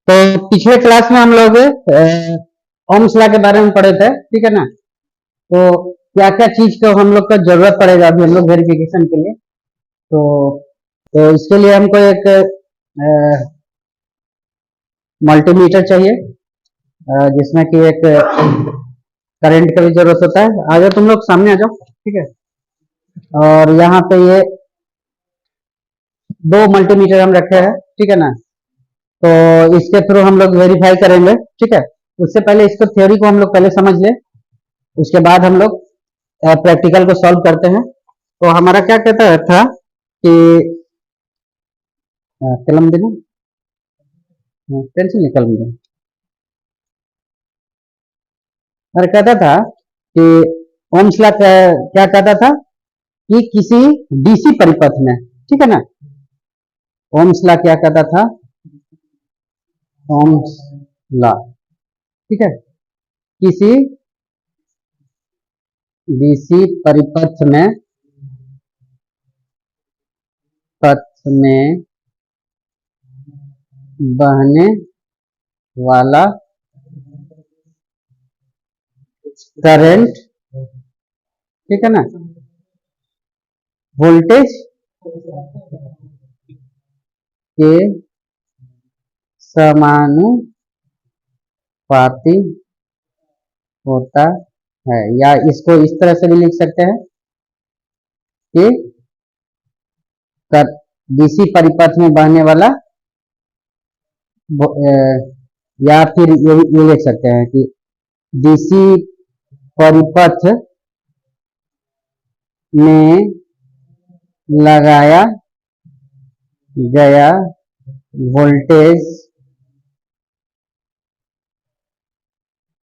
तो पिछले क्लास में हम लोग ओम्स लॉ के बारे में पढ़े थे, ठीक है ना। तो क्या क्या चीज को हम लोग को जरूरत पड़ेगा अभी हम लोग वेरिफिकेशन के लिए। तो इसके लिए हमको एक मल्टीमीटर चाहिए, जिसमें कि एक करंट का भी जरूरत होता है। आ जाओ तुम लोग सामने आ जाओ, ठीक है। और यहाँ पे ये दो मल्टीमीटर हम रखे हैं, ठीक है ना। तो इसके थ्रू हम लोग वेरीफाई करेंगे, ठीक है। उससे पहले इसको थ्योरी को हम लोग पहले समझ ले, उसके बाद हम लोग प्रैक्टिकल को सॉल्व करते हैं। तो हमारा क्या कहता था कि कलम देना, पेंसिल निकल मुझे। और कहता था कि ओम्स लॉ क्या कहता था कि किसी डीसी परिपथ में, ठीक है ना। ओम्स लॉ क्या कहता था, ओम्स लॉ, ठीक है, किसी डीसी परिपथ में बहने वाला करंट, ठीक है ना, वोल्टेज के समानुपाती होता है। या इसको इस तरह से भी लिख सकते हैं कि डीसी परिपथ में बहने वाला, या फिर ये लिख सकते हैं कि डीसी परिपथ में लगाया गया वोल्टेज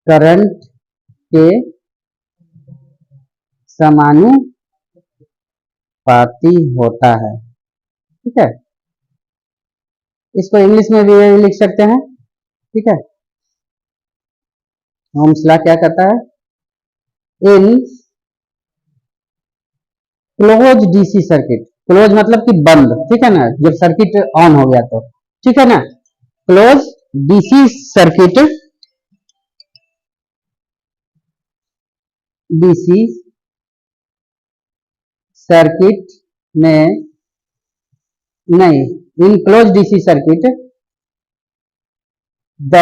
करंट के समानुपाती होता है, ठीक है। इसको इंग्लिश में भी लिख सकते हैं, ठीक है। ओम्स लॉ क्या कहता है, इन क्लोज डीसी सर्किट, क्लोज मतलब कि बंद, ठीक है ना, जब सर्किट ऑन हो गया तो, ठीक है ना। Close DC circuit, DC circuit में नहीं, in close DC circuit the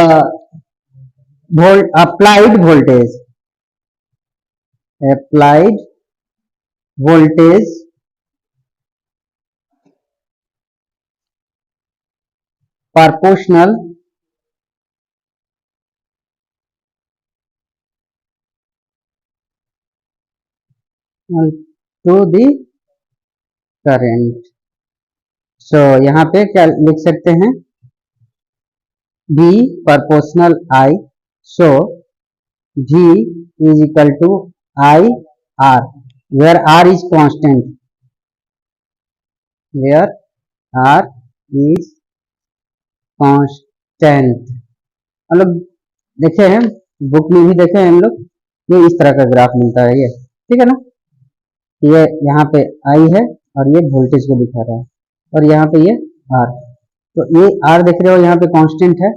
applied voltage proportional to the current। So यहाँ पे क्या लिख सकते हैं, B proportional I, so V is equal to I R, where R is constant, where R is constant। हम लोग देखे हैं, बुक में भी देखे हैं हम लोग, ये इस तरह का ग्राफ मिलता है ये, ठीक है ना। ये यहाँ पे I है और ये वोल्टेज को दिखा रहा है, और यहाँ पे ये R। तो ये R देख रहे हो यहाँ पे कांस्टेंट है,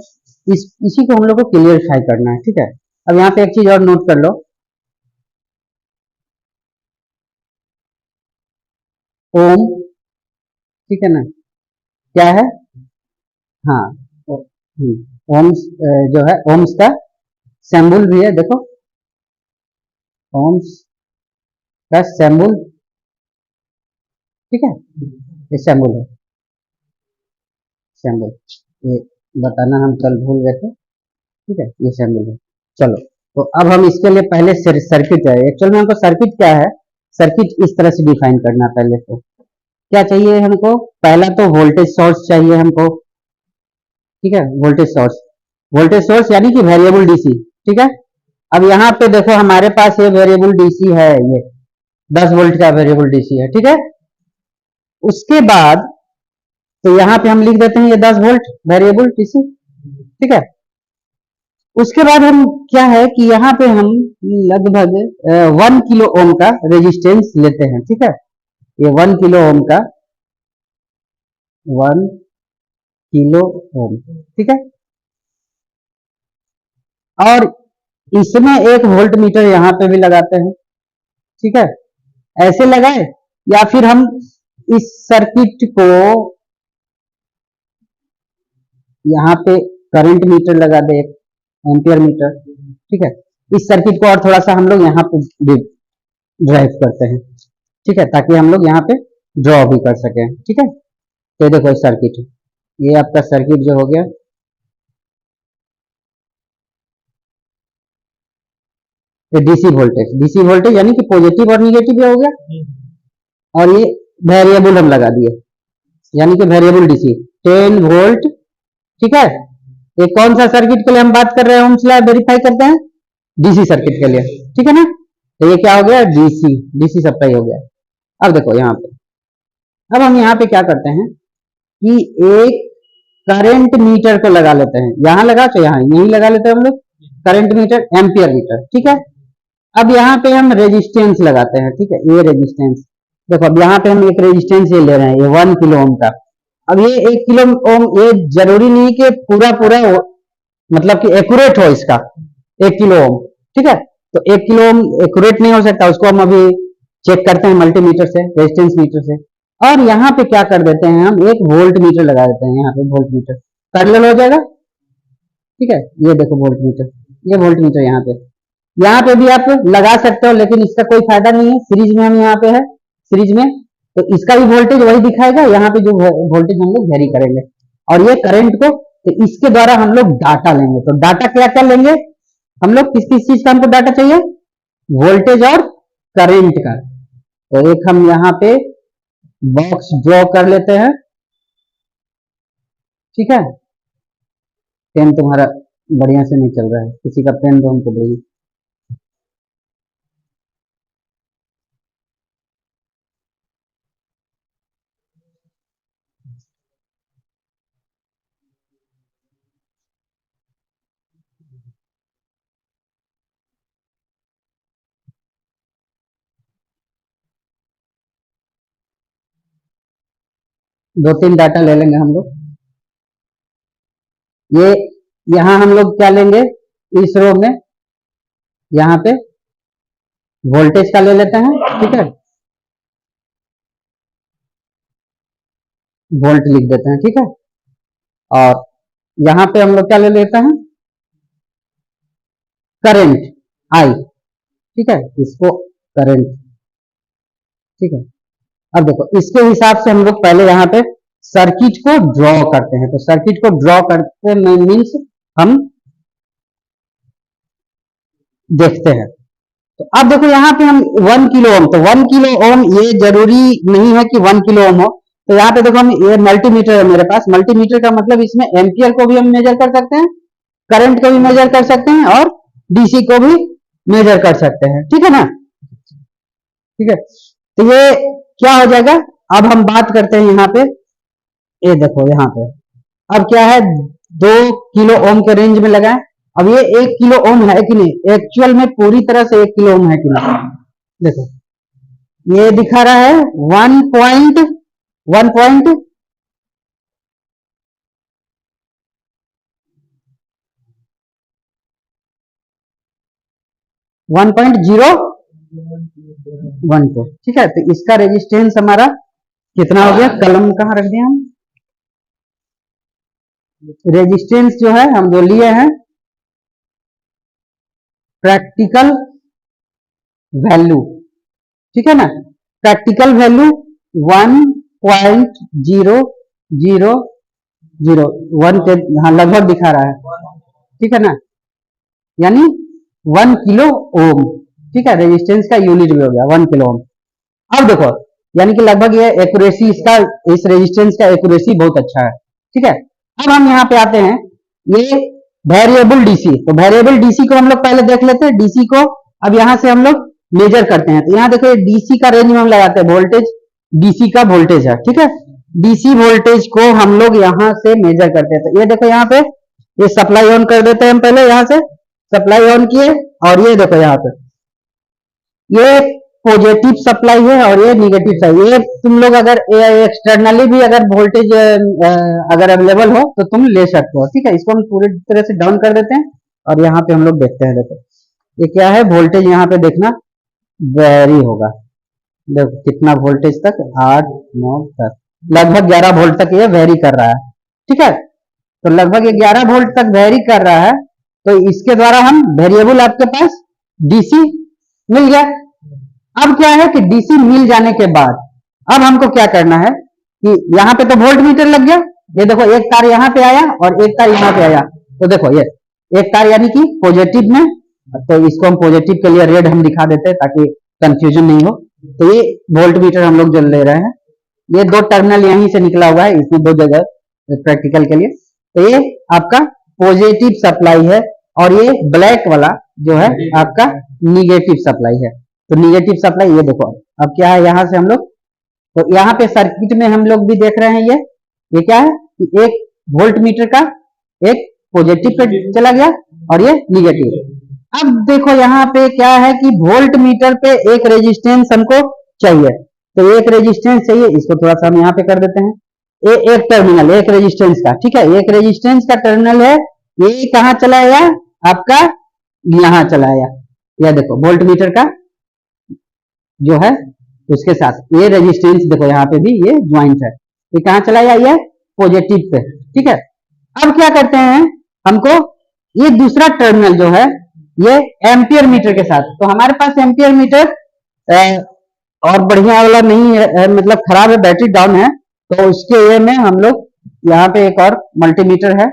इसी को हम लोग को क्लियरफाई करना है, ठीक है। अब यहाँ पे एक चीज और नोट कर लो, ओम, ठीक है ना, क्या है, हाँ, ओम्स जो है, ओम्स का सिंबल भी है, देखो ओम्स का सिंबल, ठीक है, ये सिंबल है, सिंबल ये बताना हम कल भूल गए थे, ठीक है, ये सिंबल है। चलो, तो अब हम इसके लिए पहले सर्किट है, एक्चुअल में हमको सर्किट क्या है, सर्किट इस तरह से डिफाइन करना। पहले तो क्या चाहिए हमको, पहला तो वोल्टेज सोर्स चाहिए हमको, ठीक है, वोल्टेज सोर्स, वोल्टेज सोर्स यानी कि वेरिएबल डीसी, ठीक है। अब यहाँ पे देखो हमारे पास ये वेरिएबल डीसी है, ये 10 वोल्ट का वेरिएबल डीसी है, ठीक है। उसके बाद तो यहाँ पे हम लिख देते हैं ये 10 वोल्ट वेरिएबल डीसी, ठीक है। उसके बाद हम क्या है कि यहाँ पे हम लगभग 1 किलो ओम का रेजिस्टेंस लेते हैं, ठीक है। ये 1 किलो ओम का, 1 किलो ओम, ठीक है। और इसमें एक वोल्ट मीटर यहाँ पे भी लगाते हैं, ठीक है। ऐसे लगाए या फिर हम इस सर्किट को यहाँ पे करंट मीटर लगा दे, एम्पियर मीटर, ठीक है। इस सर्किट को और थोड़ा सा हम लोग यहाँ पे ड्राइव करते हैं, ठीक है, ताकि हम लोग यहाँ पे ड्रॉ भी कर सकें, ठीक है। तो देखो सर्किट, ये आपका सर्किट जो हो गया, डीसी वोल्टेज यानी कि पॉजिटिव और निगेटिव हो गया, और ये वेरिएबल हम लगा दिए, यानी कि वेरिएबल डीसी 10 वोल्ट, ठीक है। ये कौन सा सर्किट के लिए हम बात कर रहे हैं, हम स्लैब वेरीफाई करते हैं डीसी सर्किट के लिए, ठीक है ना। तो ये क्या हो गया, डीसी सप्लाई हो गया। अब देखो यहाँ पे, अब हम यहाँ पे क्या करते हैं कि एक करंट मीटर को लगा लेते हैं, यहां लगा तो यहाँ यही लगा लेते हैं हम लोग, करंट मीटर, एम्पियर मीटर, ठीक है। अब यहाँ पे हम रेजिस्टेंस लगाते हैं, ठीक है, ये रेजिस्टेंस देखो, अब यहाँ पे हम एक रेजिस्टेंस ये ले रहे हैं, ये 1 किलो ओम का। अब ये 1 किलो ओम, ये जरूरी नहीं कि पूरा पूरा मतलब कि एक्यूरेट हो इसका 1 किलो ओम, ठीक है। तो 1 किलो ओम एक्यूरेट नहीं हो सकता, उसको हम अभी चेक करते हैं मल्टीमीटर से, रेजिस्टेंस मीटर से। और यहाँ पे क्या कर देते हैं, हम एक वोल्ट मीटर लगा देते हैं, यहाँ पे वोल्ट मीटर पैरेलल हो जाएगा, ठीक है। ये देखो वोल्ट मीटर, ये वोल्ट मीटर यहाँ पे भी आप लगा सकते हो, लेकिन इसका कोई फायदा नहीं है, सीरीज में हम यहाँ पे है, सीरीज में, तो इसका भी वोल्टेज वही दिखाएगा, यहाँ पे जो वोल्टेज हम लोग वेरी करेंगे, और ये करंट को, तो इसके द्वारा हम लोग डाटा लेंगे। तो डाटा क्या क्या लेंगे हम लोग, किस किस चीज का हमको डाटा चाहिए, वोल्टेज और करंट का। तो एक हम यहाँ पे बॉक्स ड्रॉ कर लेते हैं, ठीक है। पेन तुम्हारा बढ़िया से नहीं चल रहा है, किसी का पेन दो हमको बढ़िया। दो तीन डाटा ले लेंगे हम लोग। ये यहाँ हम लोग क्या लेंगे, इस रो में यहाँ पे वोल्टेज का ले लेते हैं, ठीक है, वोल्ट लिख देते हैं, ठीक है। और यहाँ पे हम लोग क्या ले लेते हैं, करंट आई, ठीक है, इसको करंट, ठीक है। अब देखो इसके हिसाब से हम लोग पहले यहाँ पे सर्किट को ड्रॉ करते हैं। तो सर्किट को ड्रॉ करते मीन्स हम देखते हैं। तो अब देखो यहाँ पे हम 1 किलो ओम, तो 1 किलो ओम ये जरूरी नहीं है कि 1 किलो ओम हो। तो यहाँ पे देखो हम, ये मल्टीमीटर है मेरे पास, मल्टीमीटर का मतलब इसमें एम्पियर को भी हम मेजर कर सकते हैं, करंट को भी मेजर कर सकते हैं, और डीसी को भी मेजर कर सकते हैं, ठीक है ना, ठीक है। तो ये क्या हो जाएगा, अब हम बात करते हैं यहाँ पे, ये देखो यहाँ पे अब क्या है, 2 किलो ओम के रेंज में लगा है। अब ये 1 किलो ओम है कि नहीं, एक्चुअल में पूरी तरह से 1 किलो ओम है कि नहीं, देखो ये दिखा रहा है 1.012, ठीक है। तो इसका रेजिस्टेंस हमारा कितना हो गया, कलम कहाँ रख दिया हम, रेजिस्टेंस जो है हम जो लिए हैं प्रैक्टिकल वैल्यू, ठीक है ना, प्रैक्टिकल वैल्यू 1.0001 के हाँ लगभग दिखा रहा है, ठीक है ना, यानी 1 किलो ओम, ठीक है। रेजिस्टेंस का यूनिट भी हो गया 1 किलो ओम। अब देखो यानी कि लगभग ये एक्यूरेसी इसका, इस रेजिस्टेंस का एक्यूरेसी बहुत अच्छा है, ठीक है। अब हम यहाँ पे आते हैं, ये वेरिएबल डीसी, तो वेरिएबल डीसी को हम लोग पहले देख लेते हैं, डीसी को अब यहाँ से हम लोग मेजर करते हैं। तो यहाँ देखो डीसी का रेंज में हम लगाते हैं वोल्टेज, डीसी का वोल्टेज है, ठीक है। डीसी वोल्टेज को हम लोग यहाँ से मेजर करते हैं। तो ये देखो यहाँ पे, ये सप्लाई ऑन कर देते हैं हम पहले, यहाँ से सप्लाई ऑन किए, और ये देखो यहाँ पे ये पॉजिटिव सप्लाई है और ये निगेटिव सप्लाई। ये तुम लोग अगर एक्सटर्नली भी अगर वोल्टेज अगर अवेलेबल हो तो तुम ले सकते हो, ठीक है। इसको हम पूरी तरह से डाउन कर देते हैं, और यहाँ पे हम लोग देखते हैं, देखो ये क्या है, वोल्टेज यहाँ पे देखना वेरी होगा। देखो कितना वोल्टेज तक, 8 9 10, लगभग 11 वोल्ट तक ये वेरी कर रहा है। ठीक है, तो लगभग ये 11 वोल्ट तक वेरी कर रहा है। तो इसके द्वारा हम वेरिएबल, आपके पास डीसी मिल गया। अब क्या है कि डीसी मिल जाने के बाद अब हमको क्या करना है कि यहाँ पे तो वोल्ट मीटर लग गया। ये देखो एक तार यहाँ पे आया और एक तार यहाँ पे आया। तो देखो ये एक तार यानी कि पॉजिटिव में, तो इसको हम पॉजिटिव के लिए रेड हम दिखा देते हैं ताकि कंफ्यूजन नहीं हो। तो ये वोल्ट मीटर हम लोग जो ले रहे हैं, ये 2 टर्मिनल यहीं से निकला हुआ है, इसमें 2 जगह प्रैक्टिकल के लिए। तो ये आपका पॉजिटिव सप्लाई है और ये ब्लैक वाला जो है आपका निगेटिव सप्लाई है। तो निगेटिव सप्लाई ये देखो, अब क्या है यहाँ से हम लोग, तो यहाँ पे सर्किट में हम लोग भी देख रहे हैं, ये क्या है कि एक वोल्ट मीटर का एक पॉजिटिव पे चला गया और ये निगेटिव। अब देखो यहाँ पे क्या है कि वोल्ट मीटर पे एक रेजिस्टेंस हमको चाहिए। तो एक रेजिस्टेंस चाहिए, इसको थोड़ा सा हम यहाँ पे कर देते हैं। एक टर्मिनल, एक रेजिस्टेंस का, ठीक है, एक रेजिस्टेंस का टर्मिनल है, ये कहाँ चला गया आपका, यहाँ चला गया। यह देखो वोल्ट मीटर का जो है उसके साथ ये रेजिस्टेंस देखो यहाँ पे भी ये ज्वाइंट है, ये कहाँ चला गया, ये पॉजिटिव पे। ठीक है, अब क्या करते हैं, हमको ये दूसरा टर्मिनल जो है ये एम्पियर मीटर के साथ, तो हमारे पास एम्पियर मीटर और बढ़िया वाला नहीं है, मतलब खराब है, बैटरी डाउन है। तो उसके ये में हम लोग यहाँ पे एक और मल्टीमीटर है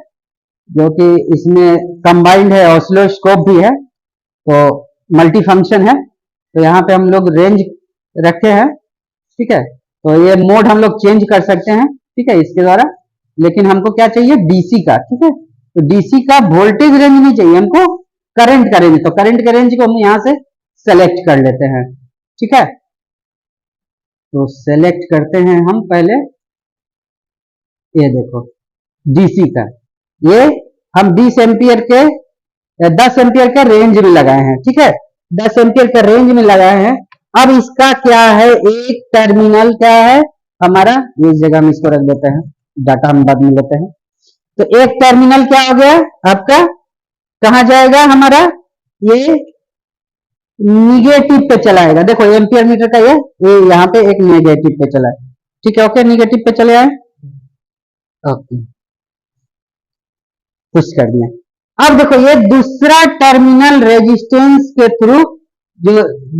जो कि इसमें कंबाइंड है, ऑसिलोस्कोप भी है, तो मल्टी फंक्शन है। तो यहाँ पे हम लोग रेंज रखे हैं। ठीक है, तो ये मोड हम लोग चेंज कर सकते हैं, ठीक है, इसके द्वारा। लेकिन हमको क्या चाहिए, डीसी का। ठीक है, तो डीसी का वोल्टेज रेंज नहीं चाहिए हमको, करंट का रेंज। तो करंट के रेंज को हम यहाँ से सेलेक्ट कर लेते हैं। ठीक है, तो सेलेक्ट करते हैं हम पहले, ये देखो डीसी का, ये हम 20 एम्पियर के 10 एम्पियर के रेंज में लगाए हैं। ठीक है, 10 एम्पियर के रेंज में लगाए हैं। अब इसका क्या है, एक टर्मिनल क्या है हमारा, इस जगह हम इसको रख देते हैं, डाटा हम बाद में लेते हैं। तो एक टर्मिनल क्या हो गया आपका, कहा जाएगा हमारा, ये निगेटिव पे चलाएगा। देखो एम्पियर मीटर का ये यहाँ पे एक निगेटिव पे चला है। ठीक है, ओके, निगेटिव पे चले आए, ओके, पुश कर दिया। अब देखो ये दूसरा टर्मिनल रेजिस्टेंस के थ्रू, जो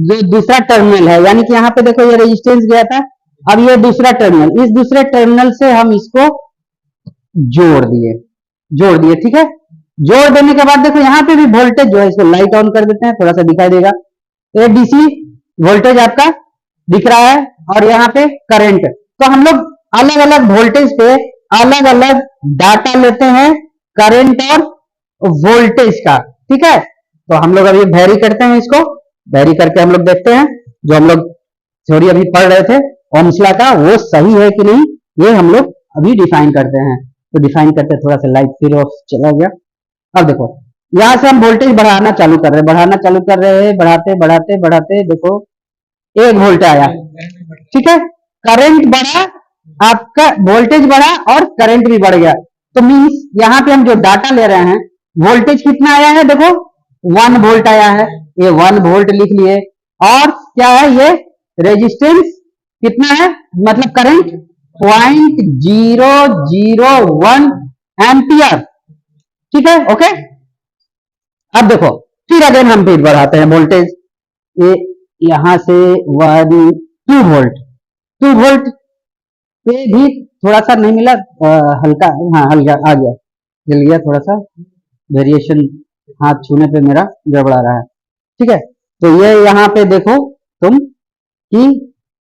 जो दूसरा टर्मिनल है, यानी कि यहाँ पे देखो ये रेजिस्टेंस गया था, अब ये दूसरा टर्मिनल, इस दूसरे टर्मिनल से हम इसको जोड़ दिए। ठीक है, जोड़ देने के बाद देखो यहाँ पे भी वोल्टेज जो है, इसको लाइट ऑन कर देते हैं, थोड़ा सा दिखाई देगा। तो ये डीसी वोल्टेज आपका दिख रहा है और यहाँ पे करंट। तो हम लोग अलग अलग वोल्टेज पे अलग अलग डाटा लेते हैं, करंट और वोल्टेज का। ठीक है, तो हम लोग अभी वेरी करते हैं, इसको वेरी करके हम लोग देखते हैं, जो हम लोग थ्योरी अभी पढ़ रहे थे ओम्स लॉ का, वो सही है कि नहीं, ये हम लोग अभी डिफाइन करते हैं। तो डिफाइन करते, थोड़ा सा लाइट फिर ऑफ चला गया। अब देखो यहां से हम वोल्टेज बढ़ाना चालू कर रहे हैं, बढ़ाते बढ़ाते बढ़ाते देखो 1 वोल्ट आया। ठीक है, करंट बढ़ा, आपका वोल्टेज बढ़ा और करंट भी बढ़ गया। तो मीन्स यहाँ पे हम जो डाटा ले रहे हैं, वोल्टेज कितना आया है, देखो 1 वोल्ट आया है, ये 1 वोल्ट लिख लिए। और क्या है, ये रेजिस्टेंस कितना है, मतलब करंट 0.001 एम्पियर। ठीक है, ओके। अब देखो फिर अगेन हम फिर बढ़ाते हैं वोल्टेज, ये यहां से 2 वोल्ट, 2 वोल्ट पे भी थोड़ा सा नहीं मिला, हल्का, हाँ हल्का आ गया, जल गया थोड़ा सा, वेरिएशन हाथ छूने पे मेरा गड़बड़ा रहा है। ठीक है, तो ये यहाँ पे देखो तुम कि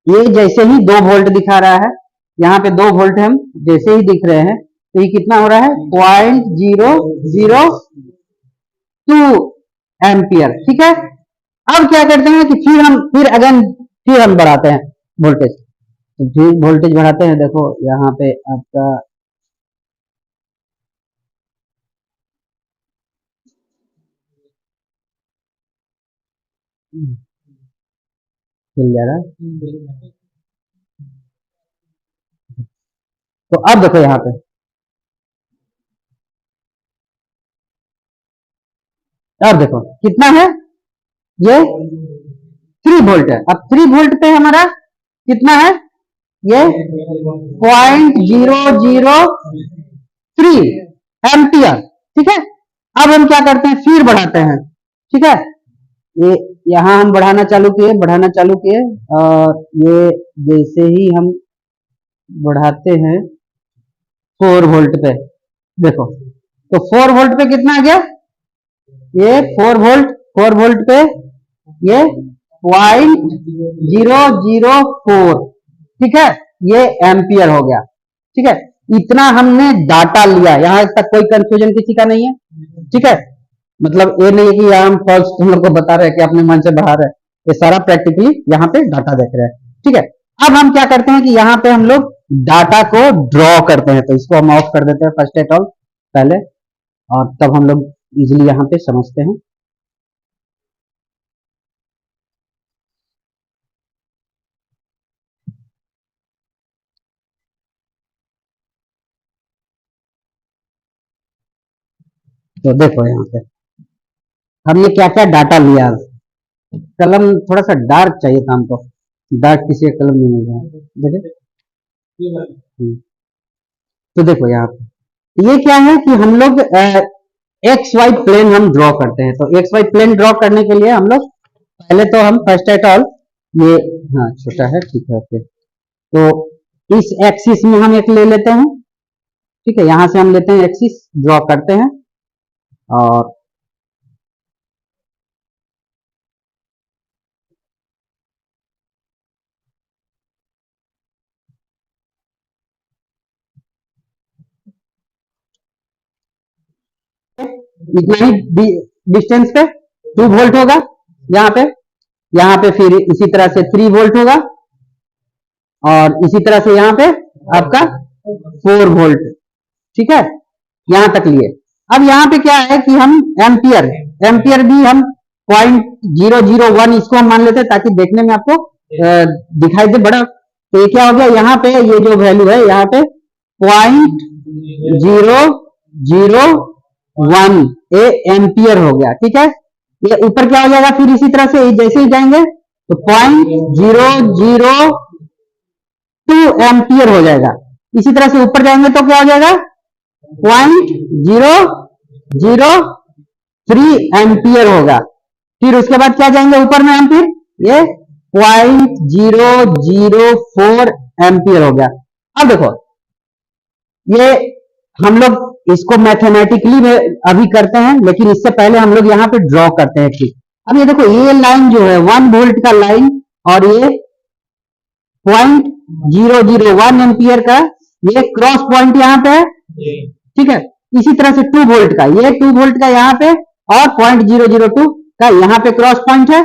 ये जैसे ही 2 वोल्ट दिखा रहा है, यहाँ पे 2 वोल्ट हम जैसे ही दिख रहे हैं, तो ये कितना हो रहा है, 0.002 एम्पियर। ठीक है, अब क्या करते हैं कि फिर हम बढ़ाते हैं वोल्टेज। तो फिर वोल्टेज बढ़ाते हैं, देखो यहाँ पे आपका मिल जा रहा है। तो अब देखो यहाँ पे और देखो कितना है, ये 3 वोल्ट है। अब 3 वोल्ट पे हमारा कितना है, ये 0.003 एम्पियर। ठीक है, अब हम क्या करते हैं, फिर बढ़ाते हैं। ठीक है, ये यहाँ हम बढ़ाना चालू किए, और ये जैसे ही हम बढ़ाते हैं 4 वोल्ट पे, देखो तो 4 वोल्ट पे कितना आ गया, ये 4 वोल्ट पे ये 0.004, ठीक है, ये एम्पियर हो गया। ठीक है, इतना हमने डाटा लिया, यहां तक कोई कंफ्यूजन किसी का नहीं है। ठीक है, मतलब ये नहीं है कि यहाँ हम फॉल्स तुम लोग को बता रहे हैं कि अपने मन से बढ़ा रहे हैं, ये सारा प्रैक्टिकली यहाँ पे डाटा देख रहे हैं। ठीक है, अब हम क्या करते हैं कि यहाँ पे हम लोग डाटा को ड्रॉ करते हैं, तो इसको हम ऑफ कर देते हैं फर्स्ट एट ऑल पहले, और तब हम लोग इजिली यहाँ पे समझते हैं। तो देखो यहाँ पे हम ये क्या क्या डाटा लिया। कलम थोड़ा सा डार्क चाहिए था हमको, डार्क किसी का कलम नहीं मिल रहा है, देखे। तो देखो यहाँ पे ये क्या है कि हम लोग एक्स वाई प्लेन हम ड्रॉ करते हैं। तो एक्स वाई प्लेन ड्रॉ करने के लिए हम लोग पहले तो हम फर्स्ट एट ऑल ये, हाँ छोटा है, ठीक है, ओके। तो इस एक्सिस में हम एक ले लेते हैं। ठीक है, यहां से हम लेते हैं एक्सिस, ड्रॉ करते हैं, और इतना ही डिस्टेंस पे 2 वोल्ट होगा यहाँ पे फिर इसी तरह से 3 वोल्ट होगा, और इसी तरह से यहाँ पे आपका 4 वोल्ट। ठीक है, यहां तक लिए। अब यहाँ पे क्या है कि हम एम्पियर एम्पियर भी हम 0.001 इसको हम मान लेते हैं, ताकि देखने में आपको दिखाई दे बड़ा। तो ये क्या हो गया, यहाँ पे ये जो वैल्यू है यहाँ पे 0.001 ए एम्पियर हो गया। ठीक है, ये ऊपर क्या हो जाएगा, फिर इसी तरह से जैसे ही जाएंगे तो 0.002 एम्पियर हो जाएगा। इसी तरह से ऊपर जाएंगे तो क्या हो जाएगा, 0.003 एम्पियर होगा। फिर उसके बाद क्या जाएंगे ऊपर में हम, फिर ये 0.004 एम्पियर हो गया। अब देखो ये हम लोग इसको मैथमेटिकली में अभी करते हैं, लेकिन इससे पहले हम लोग यहाँ पे ड्रॉ करते हैं। ठीक, अब ये देखो ये लाइन जो है 1 वोल्ट का लाइन, और ये 0.001 एम्पियर का ये क्रॉस पॉइंट यहाँ पे है। ठीक है, इसी तरह से 2 वोल्ट का, ये 2 वोल्ट का यहाँ पे, और 0.002 का यहाँ पे क्रॉस पॉइंट है।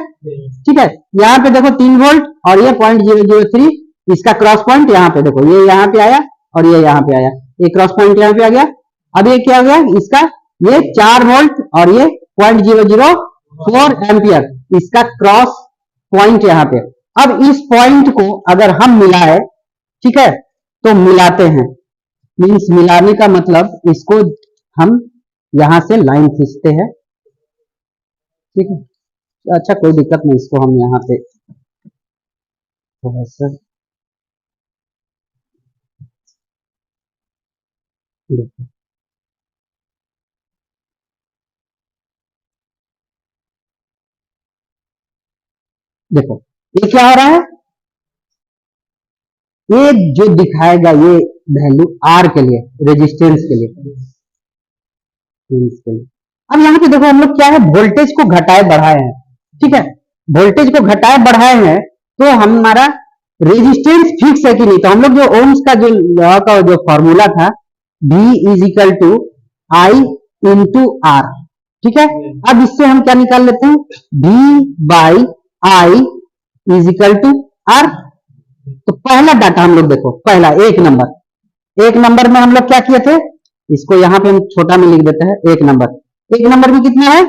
ठीक है, यहाँ पे देखो 3 वोल्ट, और ये 0.003 इसका क्रॉस पॉइंट यहाँ पे देखो, ये यहाँ पे आया और ये यहाँ पे आया, ये क्रॉस पॉइंट यहाँ पे आ गया। अब ये क्या हो गया इसका, ये 4 वोल्ट और ये 0.004 एम्पियर, इसका क्रॉस पॉइंट यहाँ पे। अब इस पॉइंट को अगर हम मिलाए, ठीक है, तो मिलाते हैं, मीन्स मिलाने का मतलब इसको हम यहां से लाइन खींचते हैं। ठीक है, अच्छा कोई दिक्कत नहीं, इसको हम यहाँ पे थोड़ा सा देखो, देखो ये क्या हो रहा है, ये जो दिखाएगा ये वैल्यू आर के लिए, रेजिस्टेंस के लिए, अब यहाँ पे देखो हम लोग क्या है, वोल्टेज को घटाए बढ़ाए हैं। ठीक है, वोल्टेज को घटाए बढ़ाए हैं, तो हमारा रेजिस्टेंस फिक्स है कि नहीं। तो हम लोग जो ओम्स का जो लॉ का जो फॉर्मूला था, V is equal to I into R. ठीक है, अब इससे हम क्या निकाल लेते हैं, V by I is equal to R. तो पहला डाटा हम लोग देखो, पहला 1 नंबर में हम लोग क्या किए थे, इसको यहाँ पे हम छोटा में लिख देते हैं। 1 नंबर में कितना है,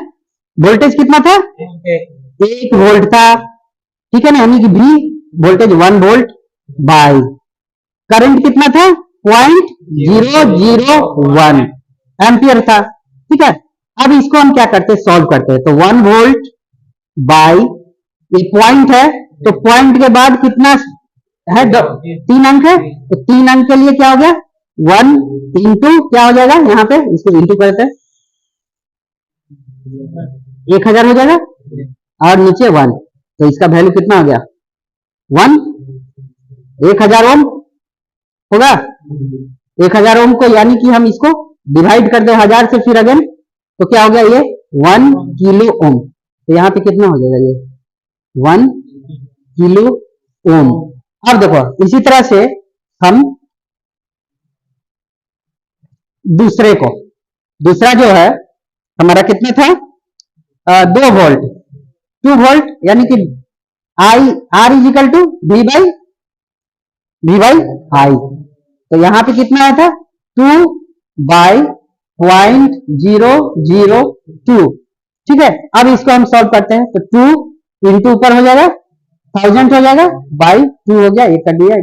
वोल्टेज कितना था, 1 वोल्ट था। ठीक है ना, यानी कि V voltage 1 volt by current कितना था, 0.001 एम्पियर था। ठीक है, अब इसको हम क्या करते हैं, सॉल्व करते हैं। तो 1 वोल्ट बाई, ये पॉइंट है, तो पॉइंट के बाद कितना है, 3 अंक है, तो 3 अंक के लिए क्या हो गया, 1 इंटू क्या हो जाएगा, यहाँ पे इसको इंटू करते हैं, 1000 हो जाएगा, और नीचे 1, तो इसका वैल्यू कितना हो गया, 1, 1000 ओम होगा। 1000 ओम को यानी कि हम इसको डिवाइड कर दे 1000 से, फिर अगेन तो क्या हो गया, ये 1 किलो ओम, तो यहाँ पे कितना हो जाएगा, ये 1 किलो ओम। अब देखो इसी तरह से हम दूसरा जो है हमारा कितना था, 2 वोल्ट, 2 वोल्ट, यानी कि I R is equal to V by I, तो यहां पे कितना आया था, 2 बाई 0.002, ठीक है। अब इसको हम सॉल्व करते हैं, तो 2 इंटू ऊपर हो जाएगा 1000 हो जाएगा, बाई 2 हो गया, एक कट दिया,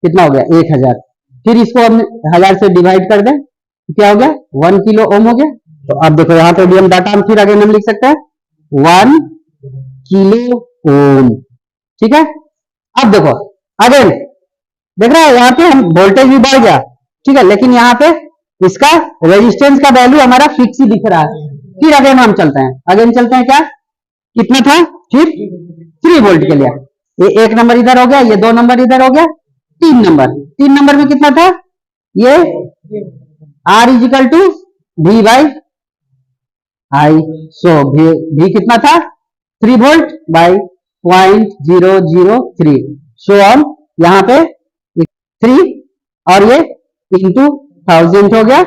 कितना हो गया, 1000, फिर इसको हम 1000 से डिवाइड कर दें, क्या हो गया, 1 किलो ओम हो गया। तो अब देखो यहाँ पे भी हम डाटा हम फिर आगे हम लिख सकते हैं 1 किलो ओम, ठीक है। अब देखो अगेन देख रहा है, यहाँ पे हम वोल्टेज भी बढ़ गया, ठीक है, लेकिन यहाँ पे इसका रेजिस्टेंस का वैल्यू हमारा फिक्स ही दिख रहा है। फिर अगेन हम चलते हैं, क्या कितना था, फिर 3 वोल्ट के लिए, ये 1 नंबर इधर हो गया, ये 2 नंबर इधर हो गया, 3 नंबर में कितना था, ये R is equal to V by I, so V कितना था, 3 वोल्ट बाई 0.003, सो हम यहाँ पे 3 और ये इंटू 1000 हो गया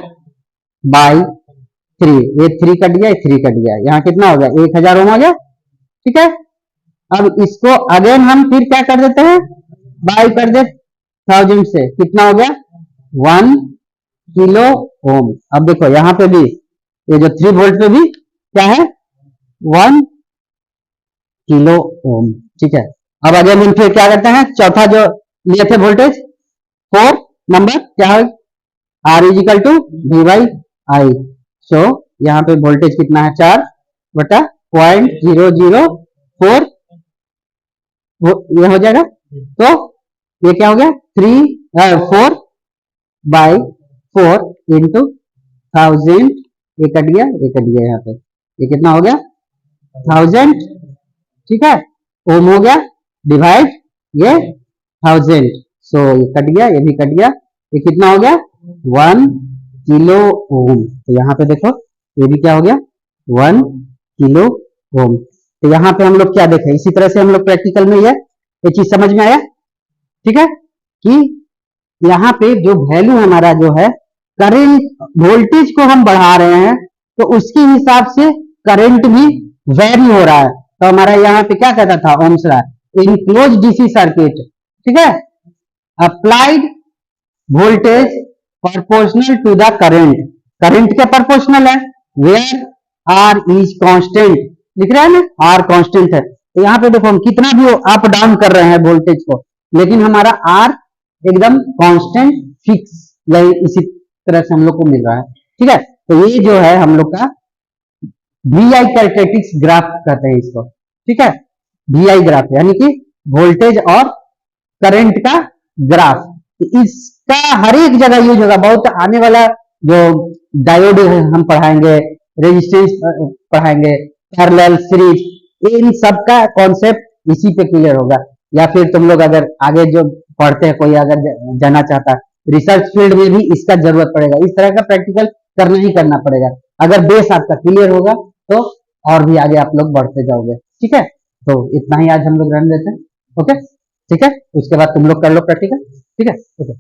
बाई 3, ये 3 कट गया, 3 कट गया, यहाँ कितना हो गया, 1000 ओम हो गया, ठीक है। अब इसको अगेन हम फिर क्या कर देते हैं, बाई कर दे 1000 से, कितना हो गया, 1 किलो ओम। अब देखो यहाँ पे भी ये जो 3 वोल्ट पे भी क्या है, 1 किलो ओम, ठीक है। अब अगेन हम फिर क्या करते हैं, चौथा जो लिए थे वोल्टेज 4 नंबर क्या है, R is equal to V by I, so यहाँ पे वोल्टेज कितना है, 4 बटा 0.004, ये हो जाएगा, तो ये क्या हो गया, 4 बाई 4 इंटू 1000, ये कट गया, यहाँ पे ये कितना हो गया, 1000, ठीक है, ओम हो गया, डिवाइड ये 1000, सो ये कट गया, ये भी कट गया, ये कितना हो गया, 1 किलो ओम। तो यहाँ पे देखो ये भी क्या हो गया, 1 किलो ओम। तो यहाँ पे हम लोग क्या देखें, इसी तरह से हम लोग प्रैक्टिकल में ये चीज समझ में आया, ठीक है, कि यहाँ पे जो वैल्यू हमारा जो है, करंट वोल्टेज को हम बढ़ा रहे हैं, तो उसके हिसाब से करंट भी वेरी हो रहा है। तो हमारा यहाँ पे क्या कहता था, Ohm's law, in close DC circuit, ठीक है, applied voltage proportional to the current, current के प्रोपोर्शनल है, वेयर आर इज कांस्टेंट, लिख रहा है ना, आर कांस्टेंट है। तो यहाँ पे देखो हम कितना भी अप डाउन कर रहे हैं वोल्टेज को, लेकिन हमारा आर एकदम कांस्टेंट फिक्स, यही इसी तरह से हम लोग को मिल रहा है, ठीक है। तो ये जो है हम लोग का VI कैरेक्टरिस्टिक्स ग्राफ कहते हैं इसको, ठीक है, VI ग्राफ यानी कि वोल्टेज और करंट का ग्राफ, इसका हर एक जगह यूज होगा। बहुत आने वाला जो डायोड हम पढ़ाएंगे, रेजिस्टेंस पढ़ाएंगे, पैरेलल, सीरीज, इन सब का कॉन्सेप्ट इसी पे क्लियर होगा। या फिर तुम लोग अगर आगे जो पढ़ते हैं, कोई अगर जाना चाहता है रिसर्च फील्ड में भी इसका जरूरत पड़ेगा, इस तरह का प्रैक्टिकल करना ही करना पड़ेगा। अगर बेस आपका क्लियर होगा तो और भी आगे आप लोग बढ़ते जाओगे, ठीक है। तो इतना ही आज हम लोग रहने देते हैं, ओके, ठीक है, उसके बाद तुम लोग कर लो प्रैक्टिकल, ठीक है, ओके।